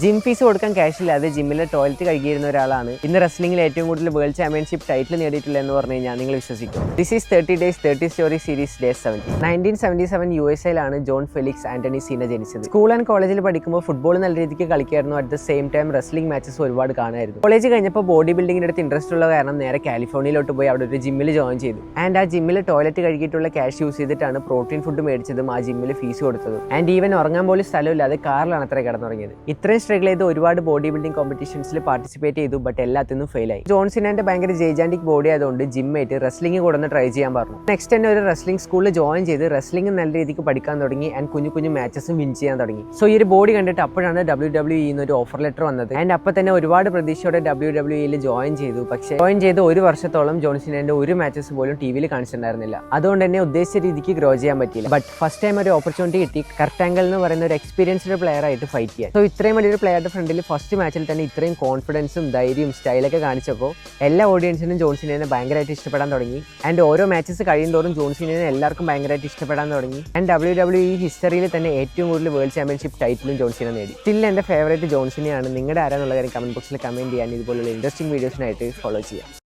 Gym fees കൊടുക്കാൻ cash ഇല്ലാതെ ജിമ്മിലെ toilet കഴുകിയിരുന്ന ഒരാളാണ് ഇന്ന് റെസ്ലിംഗിൽ ഏറ്റവും കൂടുതൽ വേൾഡ് ചാമ്പ്യൻഷിപ്പ് ടൈറ്റിൽ നേടിയിട്ടില്ല എന്ന് പറഞ്ഞു കഴിഞ്ഞാൽ നിങ്ങൾ വിശ്വസിക്കും. This is 30 Days 30 Story series day 70. 1977 USA John Felix Anthony Cena ജനിച്ചത്. സ്കൂൾ ആൻഡ് കോളേജിൽ പഠിക്കുമ്പോൾ ഫുട്ബോൾ നല്ല രീതിക്ക് കളിക്കായിരുന്നു. At the same time wrestling matches ഒരുപാട് കാണായിരുന്നു. കോളേജ് കഴിഞ്ഞപ്പോൾ ബോഡി ബിൽഡിങ്ങിന്റെ അടുത്ത് ഇൻട്രസ്റ്റ് ഉള്ള കാരണം നേരെ കാലിഫോർണിയയിലോട്ട് പോയി അവിടെ ഒരു ജിമ്മിൽ ജോയിൻ ചെയ്തു. ആൻഡ് ആ ജിമ്മിൽ ടോയ്ലറ്റ് കഴുകിയിട്ടുള്ള ക്യാഷ് യൂസ് ചെയ്തിട്ടാണ് പ്രോട്ടീൻ ഫുഡ് മേടിച്ചതും ആ ജിമ്മിൽ ഫീസ് കൊടുത്തതും. ആൻഡ് ഈവൻ ഉറങ്ങാൻ പോലും സ്ഥലമില്ലാതെ കാറിലാണ് അത്ര കിടന്നുറങ്ങിയത്. ഇത്രയും സ്ട്രഗിൾ ചെയ്ത് ഒരുപാട് ബോഡി ബിൽഡിംഗ് കോമ്പറ്റീഷൻസിൽ പാർട്ടിസിപ്പേറ്റ് ചെയ്തു. ബട്ട് എല്ലാത്തിനും ഫെയിൽ ആയി. ജോൺ സിനന്റെ ഭയങ്കര ജൈജാന്റിക് ബോഡി ആയതുകൊണ്ട് ജിമ്മേറ്റ് റെസ്ലിംഗ് കൂടെ ഒന്ന് ട്രൈ ചെയ്യാൻ പറഞ്ഞു. നെക്സ്റ്റ് തന്നെ ഒരു റെസ്ലിംഗ് സ്കൂളിൽ ജോയിൻ ചെയ്ത് റെസ്ലിംഗ് നല്ല രീതിക്ക് പഠിക്കാൻ തുടങ്ങി. ആൻഡ് കുഞ്ഞു കുഞ്ഞു മാച്ചസും വിൻ ചെയ്യാൻ തുടങ്ങി. സോ ഈ ഒരു ബോഡി കണ്ടിട്ട് അപ്പോഴാണ് WWE ഒരു ഓഫർ ലെറ്റർ വന്നത്. ആൻഡ് അപ്പോൾ തന്നെ ഒരുപാട് പ്രതീക്ഷയോടെ WWE ജോയിൻ ചെയ്തു. പക്ഷേ ജോയിൻ ചെയ്ത് ഒരു വർഷത്തോളം ജോൺ സിനന്റെ ഒരു മാച്ചസ് പോലും ടിവിയിൽ കാണിച്ചിട്ടുണ്ടായിരുന്നില്ല. അതുകൊണ്ട് തന്നെ ഉദ്ദേശിച്ച രീതിക്ക് ഗ്രോ ചെയ്യാൻ പറ്റിയില്ല. ബട്ട് ഫസ്റ്റ് ടൈം ഒരു ഓപ്പർച്യൂണിറ്റി കിട്ടി കർട്ട് ആംഗിൾ എന്ന് പറയുന്ന ഒരു എക്സ്പീരിയൻസ്ഡ് പ്ലെയർ ആയിട്ട് ഫൈറ്റ് ചെയ്യാൻ. സോ ഇത്രയും വലിയൊരു പ്ലെയറുടെ ഫ്രണ്ടിൽ ഫസ്റ്റ് മാച്ചിൽ തന്നെ ഇത്രയും കോൺഫിഡൻസും ധൈര്യവും സ്റ്റൈലൊക്കെ കാണിച്ചപ്പോൾ എല്ലാ ഓഡിയൻസിനും ജോൺ സിനയെ ഭയങ്കരമായിട്ട് ഇഷ്ടപ്പെടാൻ തുടങ്ങി. ആൻഡ് ഓരോ മാച്ചസ് കഴിയുന്തോറും ജോൺ സിനയെ എല്ലാവർക്കും ഭയങ്കരമായിട്ട് ഇഷ്ടപ്പെടാൻ തുടങ്ങി. ആൻഡ് WWE ഹിസ്റ്ററിയിൽ തന്നെ ഏറ്റവും കൂടുതൽ വേൾഡ് ചാമ്പ്യൻഷിപ്പ് ടൈറ്റിലും ജോൺ സിന നേടി. സ്റ്റിൽ എൻ്റെ ഫേവറേറ്റ് ജോൺ സിനയാണ്. നിങ്ങളുടെ ആരാന്നുള്ള കാര്യം കമന്റ് ബോക്സിൽ കമന്റ് ചെയ്യാൻ ഇതുപോലുള്ള ഇൻട്രസ്റ്റിംഗ് വീഡിയോസിനായിട്ട് ഫോളോ ചെയ്യാം.